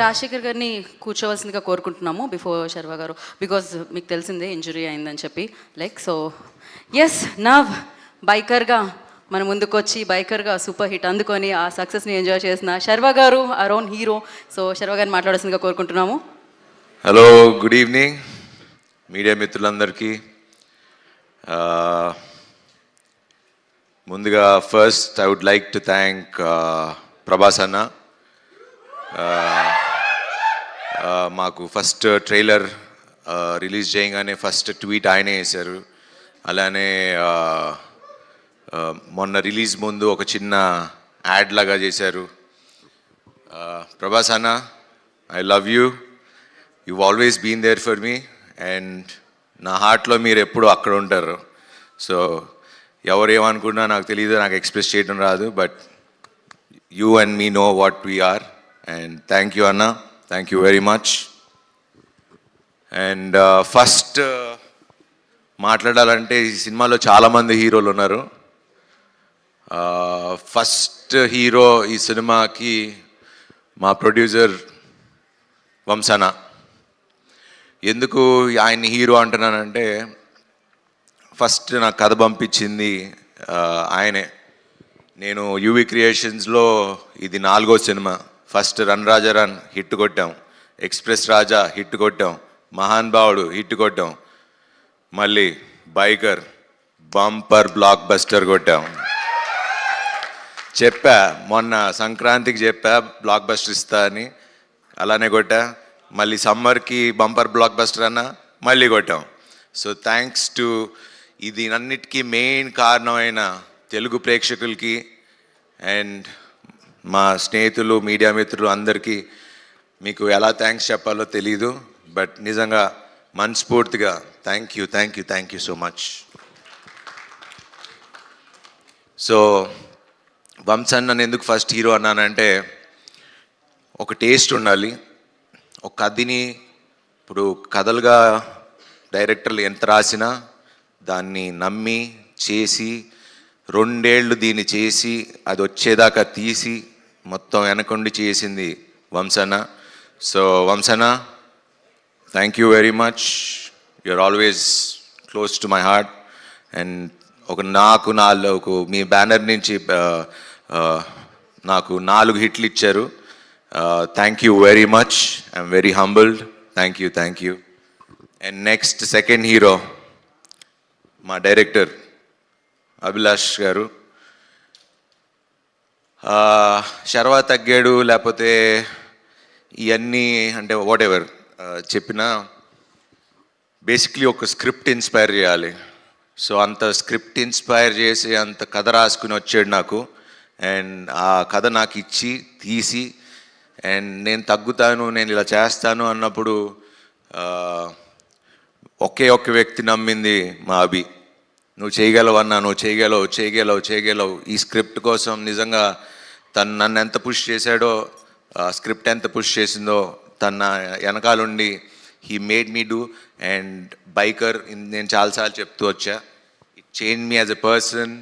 రాజశేఖర్ గారిని కూర్చోవలసిందిగా కోరుకుంటున్నాము బిఫోర్ శర్వా గారు, బికాజ్ మీకు తెలిసిందే ఇంజురీ అయిందని చెప్పి. సో ఎస్, నవ్ బైకర్గా మన ముందుకు వచ్చి బైకర్గా సూపర్ హిట్ అందుకొని ఆ సక్సెస్ని ఎంజాయ్ చేసిన శర్వా గారు, our own hero. So Sharwa గారిని మాట్లాడాల్సిందిగా కోరుకుంటున్నాము. హలో, గుడ్ ఈవినింగ్ మీడియా మిత్రులందరికీ. ముందుగా first I would like to thank Prabhas అన్న. మాకు ఫస్ట్ ట్రైలర్ రిలీజ్ చేయగానే ఫస్ట్ ట్వీట్ ఆయనే వేశారు. అలానే మొన్న రిలీజ్ ముందు ఒక చిన్న యాడ్ లాగా చేశారు. ప్రభాస్ అన్న, I love you, you always been there for me, and నా హార్ట్లో మీరు ఎప్పుడు అక్కడ ఉంటారు. సో ఎవరేమనుకున్నా నాకు తెలియదు, నాకు ఎక్స్ప్రెస్ చేయడం రాదు, but you and me know what we are. And thank you అన్న, thank you very much. And first మాట్లాడాలంటే ఈ సినిమాలో చాలామంది హీరోలు ఉన్నారు. ఫస్ట్ హీరో ఈ సినిమాకి మా ప్రొడ్యూసర్ వంశన. ఎందుకు ఆయన్ని హీరో అంటున్నానంటే, ఫస్ట్ నాకు కథ పంపించింది ఆయనే. నేను యూవి క్రియేషన్స్లో ఇది 4వ సినిమా. ఫస్ట్ రన్ రాజా రన్ హిట్ కొట్టాం, ఎక్స్ప్రెస్ రాజా హిట్ కొట్టాం, మహాన్ భావుడు హిట్ కొట్టాం, మళ్ళీ బైకర్ బంపర్ బ్లాక్ బస్టర్ కొట్టాం. చెప్పా మొన్న సంక్రాంతికి చెప్పా బ్లాక్ బస్టర్ ఇస్తా అని, అలానే కొట్టా. మళ్ళీ సమ్మర్కి బంపర్ బ్లాక్ బస్టర్ అన్న, మళ్ళీ కొట్టాం. సో థ్యాంక్స్ టు ఇది అన్నిటికీ మెయిన్ కారణమైన తెలుగు ప్రేక్షకులకి అండ్ మా స్నేహితులు మీడియా మిత్రులు అందరికీ మీకు ఎలా థ్యాంక్స్ చెప్పాలో తెలీదు, బట్ నిజంగా మనస్ఫూర్తిగా thank you, thank you, thank you so much. So వంశన్ నన్ను ఎందుకు ఫస్ట్ హీరో అన్నానంటే, ఒక టేస్ట్ ఉండాలి. ఒక కథని ఇప్పుడు కథలుగా డైరెక్టర్లు ఎంత రాసినా దాన్ని నమ్మి చేసి 2 ఏళ్ళు దీన్ని చేసి అది వచ్చేదాకా తీసి మొత్తం వెనకుండి చేసింది వంశన. సో వంశన, thank you very much, you're always close to my heart. And నాకు 4 మీ బ్యానర్ నుంచి నాకు 4 హిట్లు ఇచ్చారు. Thank you very much, I'm very humbled. Thank you, thank you. And next second hero మా డైరెక్టర్ అభిలాష్ గారు. శర్వా తగ్గాడు లేకపోతే ఇవన్నీ అంటే వాట్ ఎవర్ చెప్పినా, బేసిక్లీ ఒక స్క్రిప్ట్ ఇన్స్పైర్ చేయాలి. సో అంత స్క్రిప్ట్ ఇన్స్పైర్ చేసి అంత కథ రాసుకుని వచ్చాడు నాకు. అండ్ ఆ కథ నాకు ఇచ్చి తీసి, అండ్ నేను తగ్గుతాను, నేను ఇలా చేస్తాను అన్నప్పుడు ఒకే ఒక్క వ్యక్తి నమ్మింది మా అభి. నువ్వు చేయగలవు అన్నా, నువ్వు చేయగలవు, చేయగలవు, చేయగలవు. ఈ స్క్రిప్ట్ కోసం నిజంగా తను నన్ను ఎంత పుష్ చేశాడో, స్క్రిప్ట్ ఎంత పుష్ చేసిందో తన వెనకాలండి he made me do. And biker నేను చాలాసార్లు చెప్తూ వచ్చా, it change me as a person.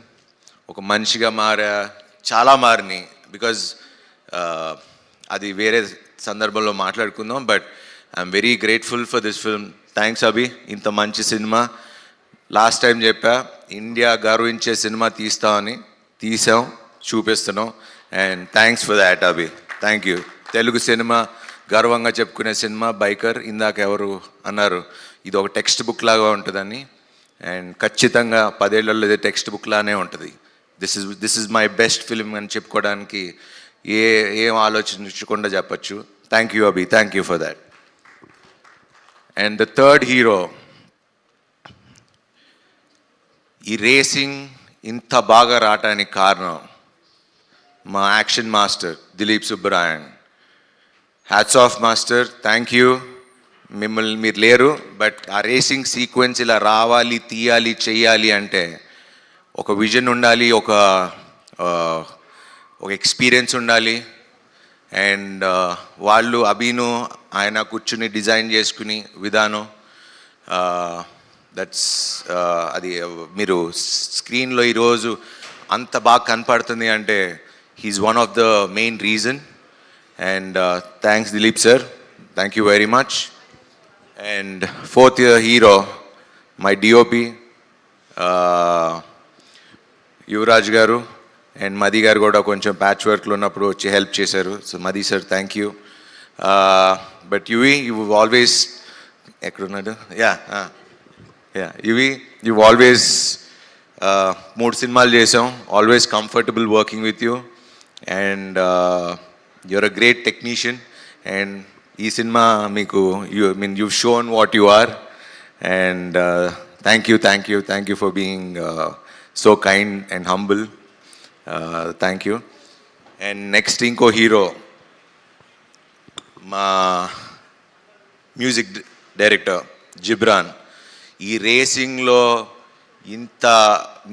ఒక మనిషిగా మారా, చాలా మారినాయి. బికాజ్ అది వేరే సందర్భంలో మాట్లాడుకుందాం, but I'm very grateful for this film. Thanks Abhi, ఇంత మంచి సినిమా. లాస్ట్ టైం చెప్పా, ఇండియా గర్వించే సినిమా తీస్తామని, తీసాం, చూపిస్తున్నాం. And thanks for that Abhi, thank you. Telugu సినిమా గర్వంగా చెప్పుకునే సినిమా బైకర్. ఇందాక ఎవరు అన్నారు ఇది ఒక టెక్స్ట్ బుక్ లాగా ఉంటుందని, అండ్ ఖచ్చితంగా 10 ఏళ్లలో ఇది టెక్స్ట్ బుక్ లానే ఉంటుంది. This is my best film అని చెప్పుకోవడానికి ఏం ఆలోచించకుండా చెప్పచ్చు. Thank you Abhi, thank you for that. And the third hero, ఈ రేసింగ్ ఇంత బాగా రావటానికి కారణం మా action master Dilip Subbarayan. Hats off master, thank you. మిమ్మల్ని మీరు లేరు, బట్ ఆ రేసింగ్ సీక్వెన్స్ ఇలా రావాలి, తీయాలి, చెయ్యాలి అంటే ఒక విజన్ ఉండాలి, ఒక ఎక్స్పీరియన్స్ ఉండాలి. అండ్ వాళ్ళు అభిను ఆయన కూర్చుని డిజైన్ చేసుకుని విధానం, దట్స్ అది మీరు స్క్రీన్లో ఈరోజు అంత బాగా కనపడుతుంది అంటే he's one of the main reason. And thanks, Dilip sir. Thank you very much. And fourth year hero, my DOP, Yuvraj గారు అండ్ మది గారు కూడా కొంచెం ప్యాచ్ వర్క్లో ఉన్నప్పుడు వచ్చి హెల్ప్ చేశారు. So Madhi sir thank you. But UV you always ఎక్కడున్నాడు యువి యూ ఆల్వేస్ 3 సినిమాలు చేసాం, always comfortable working with you and you're a great technician. And ఈ సినిమా మీకు you shown what you are and thank you for being so kind and humble. Thank you. And next inko hero, మా music director Ghibran. ఈ రేసింగ్లో ఇంత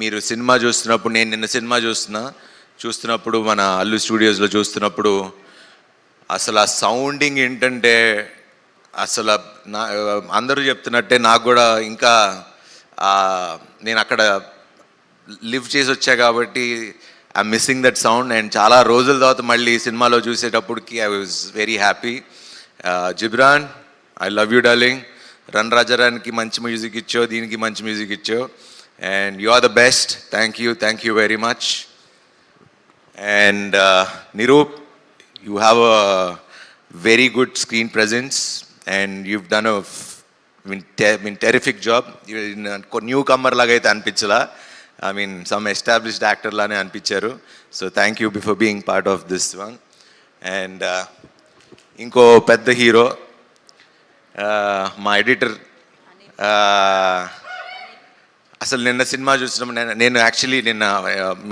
మీరు cinema చూస్తున్నప్పుడు, నేను నిన్న సినిమా చూస్తున్నప్పుడు మన అల్లు స్టూడియోస్లో చూస్తున్నప్పుడు అసలు ఆ సౌండింగ్ ఏంటంటే అసలు అందరూ చెప్తున్నట్టే నాకు కూడా ఇంకా నేను అక్కడ లివ్ చేసి వచ్చా కాబట్టి I missing that sound. And చాలా రోజుల తర్వాత మళ్ళీ సినిమాలో చూసేటప్పటికి I was very happy. Ghibran, I love you darling. Run రాజారానికి మంచి మ్యూజిక్ ఇచ్చో, దీనికి మంచి మ్యూజిక్ ఇచ్చో, and you are the best. Thank you very much. And Nirup, you have a very good screen presence and you've done a terrific job. Newcomer లాగా అయితే అనిపించలా, I mean some established actor లానే అనిపించారు. So thank you before being part of this one. And ఇంకో పెద్ద hero మా editor. అసలు నిన్న సినిమా చూసినప్పుడు నేను యాక్చువల్లీ నిన్న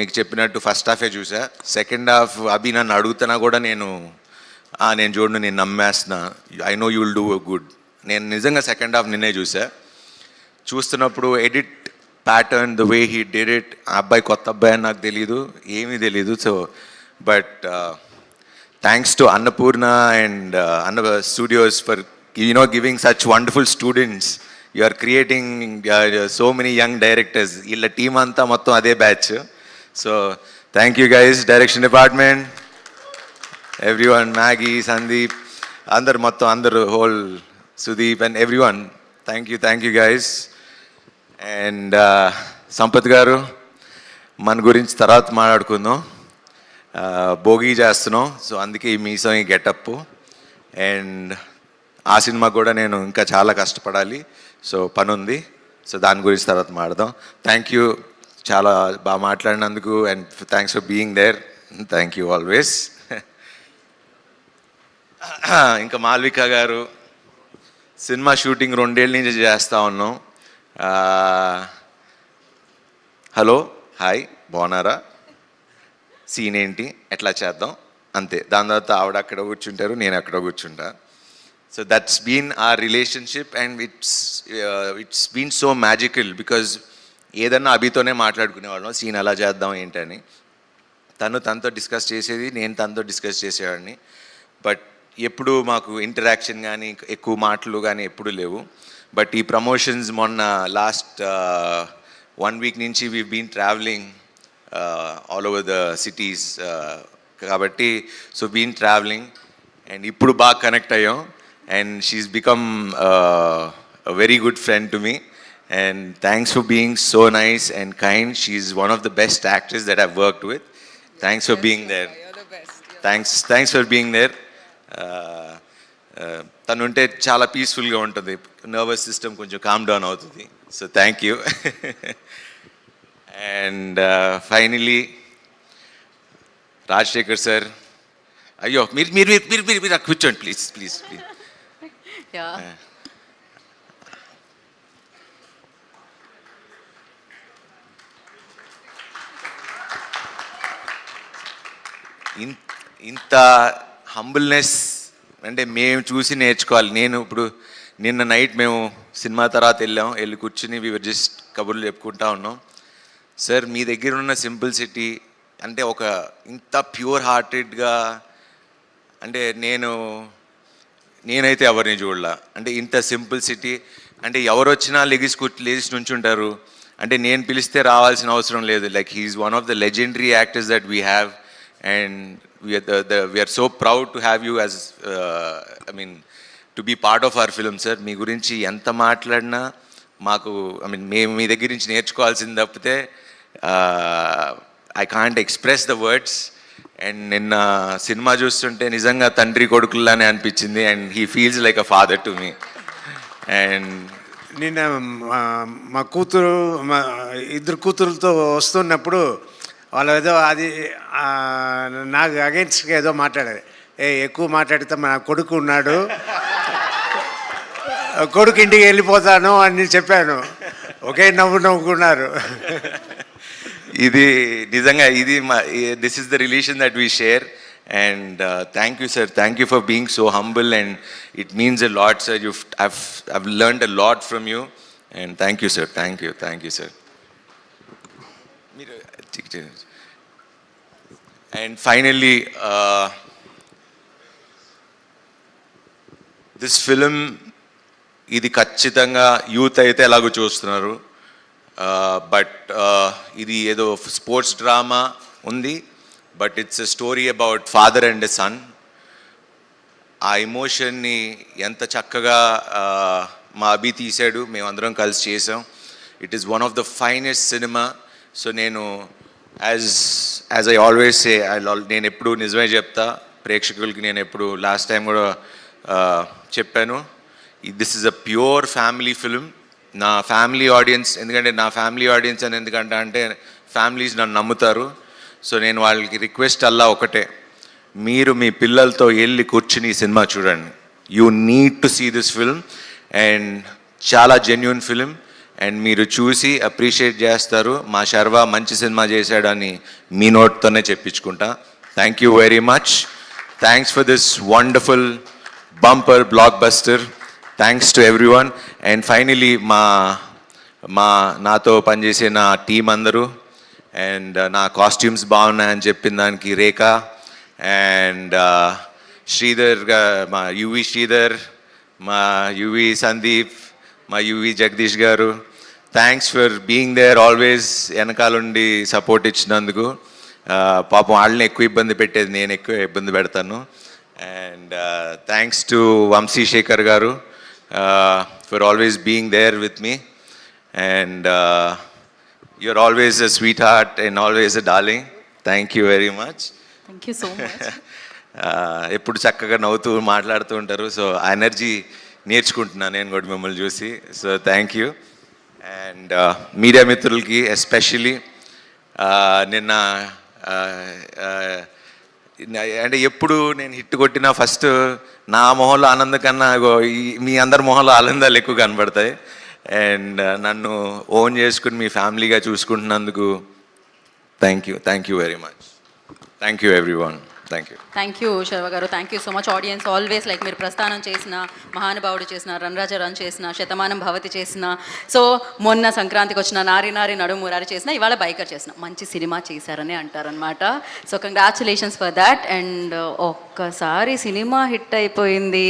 మీకు చెప్పినట్టు ఫస్ట్ హాఫే చూసా. సెకండ్ హాఫ్ అభి నన్ను అడుగుతున్నా కూడా నేను చూడను, నేను నమ్మేస్తున్నా, I know you will do good. నేను నిజంగా సెకండ్ హాఫ్ నిన్నే చూస్తున్నప్పుడు edit pattern, the way he did it, ఆ అబ్బాయి కొత్త అబ్బాయి అని నాకు తెలీదు, ఏమీ తెలీదు. So but thanks to Annapurna and Anna studios for giving such wonderful students. You are creating so many young directors. వీళ్ళ టీం అంతా మొత్తం అదే batch. So thank you guys, direction department, everyone, Maggie, Sandeep, అందరు whole Sudeep and everyone. Thank you guys. And Sampath గారు, మన గురించి తర్వాత మాట్లాడుకుందాం. భోగి చేస్తున్నాం, సో అందుకే ఈ మీసం, ఈ గెటప్. అండ్ ఆ సినిమా కూడా నేను ఇంకా చాలా కష్టపడాలి, సో పని ఉంది. సో దాని గురించి తర్వాత మాట్లాడదాం. థ్యాంక్ యూ, చాలా బాగా మాట్లాడినందుకు and thanks for being there. Thank you always. ఇంకా మాల్విక గారు, సినిమా షూటింగ్ 2 ఏళ్ళ నుంచి చేస్తూ ఉన్నాం. హలో, హాయ్, బాగున్నారా, సీన్ ఏంటి, ఎట్లా చేద్దాం, అంతే. దాని తర్వాత ఆవిడ అక్కడ కూర్చుంటారు, నేను అక్కడ కూర్చుంటా. So that's been our relationship and it's been so magical because ఏదన్నా అభితోనే మాట్లాడుకునేవాళ్ళం, సీన్ అలా చేద్దాం ఏంటని. తనతో డిస్కస్ చేసేది, నేను తనతో డిస్కస్ చేసేవాడిని. బట్ ఎప్పుడు మాకు ఇంటరాక్షన్ కానీ ఎక్కువ మాటలు కానీ ఎప్పుడు లేవు. బట్ ఈ ప్రమోషన్స్ మొన్న లాస్ట్ 1 వీక్ నుంచి we been travelling all over the cities కాబట్టి సో బీన్ ట్రావెలింగ్ అండ్ ఇప్పుడు బాగా కనెక్ట్ అయ్యాం. And she's become very good friend to me. And thanks for being so nice and kind. She's one of the best actors that I've worked with. Thanks for being there. Thanks for being there. తను ఉంటే చాలా పీస్ఫుల్గా ఉంటుంది, nervous system కొంచెం calm down అవుతుంది. So thank you. And finally Rajasekhar sir, అయ్యో మీరు మీరు మీరు మీరు మీరు కూర్చోండి ప్లీజ్ ప్లీజ్ ప్లీజ్. ఇంత హంబుల్నెస్ అంటే మేము చూసి నేర్చుకోవాలి. నేను ఇప్పుడు నిన్న నైట్ మేము సినిమా తర్వాత వెళ్ళి కూర్చుని వీ జస్ట్ కబుర్లు చెప్పుకుంటా ఉన్నాం. సార్ మీ దగ్గర ఉన్న సింపుల్సిటీ అంటే ఒక ఇంత ప్యూర్ హార్టెడ్గా అంటే నేనైతే ఎవరిని చూడలా. అంటే ఇంత సింపుల్సిటీ అంటే ఎవరు వచ్చినా లేచి నుంచుంటారు. అంటే నేను పిలిస్తే రావాల్సిన అవసరం లేదు. Like he's one of the legendary actors that we have. And we are so proud to have you as, I mean, to be part of our film, sir. మీ గురించి ఎంత మాట్లాడినా మాకు, ఐ మీన్, మేము మీ దగ్గర నుంచి నేర్చుకోవాల్సింది తప్పితే I can't express the words. And నిన్న సినిమా చూస్తుంటే నిజంగా తండ్రి కొడుకుల్లానే అనిపించింది. And he feels like a father to me. And నిన్న మా కూతురు, మా ఇద్దరు కూతురులతో వస్తున్నప్పుడు వాళ్ళు ఏదో అది నాకు అగెన్స్ట్గా ఏదో మాట్లాడారు. ఎక్కువ మాట్లాడితే మా కొడుకు ఉన్నాడు, కొడుకు ఇంటికి వెళ్ళిపోతాను అని చెప్పాను. ఒకే నవ్వుకున్నారు. ఇది నిజంగా ఇది మా, this is the relation that we share. And thank you, sir. Thank you for being so humble, and it means a lot, sir. I've learned a lot from you, and thank you, sir. Thank you, sir. And finally, this film, ఇది ఖచ్చితంగా youth అయితే ఎలాగో చూస్తున్నారు, but ఇది ఏదో sports drama ఉంది, but it's a story about father and a son. ఆ ఎమోషన్ని ఎంత చక్కగా మా అభి తీశాడు, మేమందరం కలిసి చేసాం. It is one of the finest cinema. So నేను యాజ్ ఐ ఆల్వేస్ సే, నేను ఎప్పుడు నిజమే చెప్తా ప్రేక్షకులకి. నేను ఎప్పుడు లాస్ట్ టైం కూడా చెప్పాను, this is a pure family film. నా ఫ్యామిలీ ఆడియన్స్, ఎందుకంటే నా ఫ్యామిలీ ఆడియన్స్ అని ఎందుకంటే అంటే ఫ్యామిలీస్ నన్ను నమ్ముతారు. సో నేను వాళ్ళకి రిక్వెస్ట్ అల్లా ఒకటే, మీరు మీ పిల్లలతో వెళ్ళి కూర్చుని ఈ సినిమా చూడండి. You need to see this film. And చాలా జెన్యున్ ఫిలిం, అండ్ మీరు చూసి అప్రిషియేట్ చేస్తారు. మా శర్వా మంచి సినిమా చేశాడని మీ నోట్తోనే చెప్పించుకుంటా. Thank you very much. Thanks for this wonderful bumper blockbuster. Thanks to everyone. And finally నాతో పనిచేసే నా టీం అందరూ, అండ్ నా కాస్ట్యూమ్స్ బాగున్నాయని చెప్పిన దానికి రేఖ, అండ్ శ్రీధర్, మా యువి శ్రీధర్, మా యువి సందీప్, మా యువి జగదీష్ గారు, thanks for being there always. వెనకాలండి సపోర్ట్ ఇచ్చినందుకు. పాపం వాళ్ళని ఎక్కువ ఇబ్బంది పెట్టేది నేను ఎక్కువ ఇబ్బంది పెడతాను. And thanks to Vamsi Shekar గారు for always being there with me. And you're always a sweetheart and always a darling. Thank you very much. Thank you so much. ఎప్పుడు చక్కగా నవ్వుతూ మాట్లాడుతూ ఉంటారు. సో ఆ ఎనర్జీ నేర్చుకుంటున్నాను నేను కూడా మిమ్మల్ని చూసి. So thank you. And media మిత్రులకి ఎస్పెషలీ నిన్న అంటే ఎప్పుడు నేను హిట్ కొట్టినా ఫస్ట్ నా మొహంలో ఆనందం కన్నా మీ అందరి మొహంలో ఆనందాలు ఎక్కువ కనబడతాయి. అండ్ నన్ను ఓన్ చేసుకుని మీ ఫ్యామిలీగా చూసుకుంటున్నందుకు thank you very much. Thank you everyone. Thank you Sharwa గారు. Thank you so much. Audience always like మీరు ప్రస్థానం చేసిన, మహానుభావుడు చేసిన, రణరాజ రన్ చేసిన, శతమానం భవతి చేసిన, సో మొన్న సంక్రాంతికి వచ్చిన నారి నారి నడుమురారి చేసిన, ఇవాళ బైకర్ చేసిన, మంచి సినిమా చేశారని అంటారనమాట. So congratulations for that. And ఒక్కసారి సినిమా హిట్ అయిపోయింది,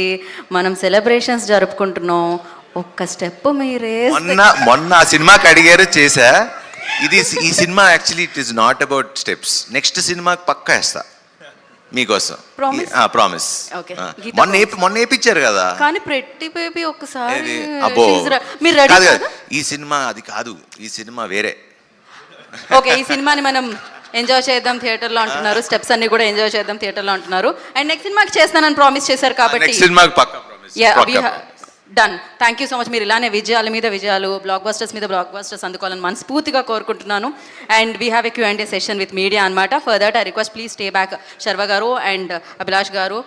మనం సెలబ్రేషన్స్ జరుపుకుంటున్నాం. ఒక్క స్టెప్ మీరే మొన్న ఆ సినిమాకి అడిగారు, చేశా. ఈ cinema actually it is not about steps. Next సినిమాకి పక్కా వేస్తా మీకోసం, ప్రామిస్. మొన్న వేయించారు కదా. కానీ ప్రతి బేబీ ఒక్కసారి అబ్బో మీరు రెడీ కాదు. ఈ సినిమా అది కాదు, ఈ సినిమా వేరే. ఓకే, ఈ సినిమాని మనం ఎంజాయ్ చేద్దాం థియేటర్లో అంటున్నారు, స్టెప్స్ అన్ని కూడా ఎంజాయ్ చేద్దాం థియేటర్లో అంటున్నారు. అండ్ నెక్స్ట్ సినిమాకి చేస్తానని ప్రామిస్ చేశారు కాబట్టి సినిమాకి పక్కా promise. Done. Thank you so much. మీరు ఇలానే విజయాల మీద విజయాలు, బ్లాక్ బస్టర్స్ మీద బ్లాక్ బస్టర్స్ అందుకోవాలని మనస్ఫూర్తిగా కోరుకుంటున్నాను. And we have a Q&A session with media అనమాట. For that I request please stay back. Sharwa గారు అండ్ అభిలాష్ గారు,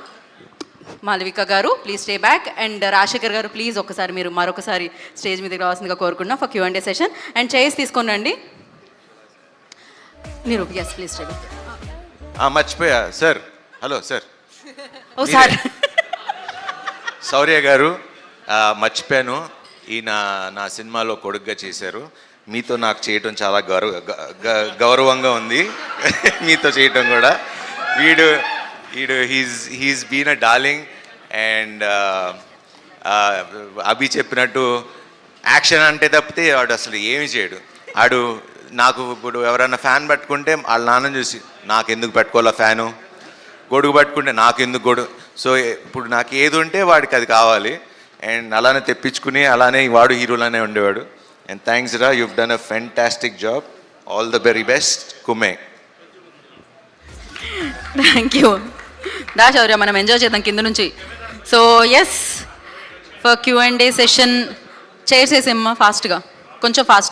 మాలవిక గారు please stay back. And Rajasekhar గారు ప్లీజ్ ఒక్కసారి మీరు మరొకసారి స్టేజ్ మీదకి రావాల్సిందిగా కోరుకుంటున్నాం for Q&A session. And chairs తీసుకోనండి మీరు. Yes please stay back. మర్చిపోయా సార్. Hello sir. ఓ సార్. శౌర్య గారు, మర్చిపోయాను, ఈయన నా సినిమాలో కొడుగ్గా చేశారు. మీతో నాకు చేయటం చాలా గౌరవంగా ఉంది. మీతో చేయటం కూడా. He's been a darling. And Abhi చెప్పినట్టు యాక్షన్ అంటే తప్పితే వాడు అసలు ఏమి చేయడు. ఆడు నాకు ఇప్పుడు ఎవరైనా ఫ్యాన్ పట్టుకుంటే వాళ్ళ నాన్న చూసి నాకెందుకు పెట్టుకోవాలా ఫ్యాను, గొడుగు పట్టుకుంటే నాకు ఎందుకు గొడుగు. సో ఇప్పుడు నాకు ఏది ఉంటే వాడికి అది కావాలి, అండ్ అలానే తెప్పించుకుని అలానే వాడు హీరోలానే ఉండేవాడు. అండ్ థ్యాంక్స్ రా, you've done a fantastic job. All the very best కుమే. Thank you. దా శౌర్య, మనం ఎంజాయ్ చేద్దాం కింద నుంచి. So yes, for Q&A session chairs వేసేమ్మా ఫాస్ట్గా, కొంచెం ఫాస్ట్.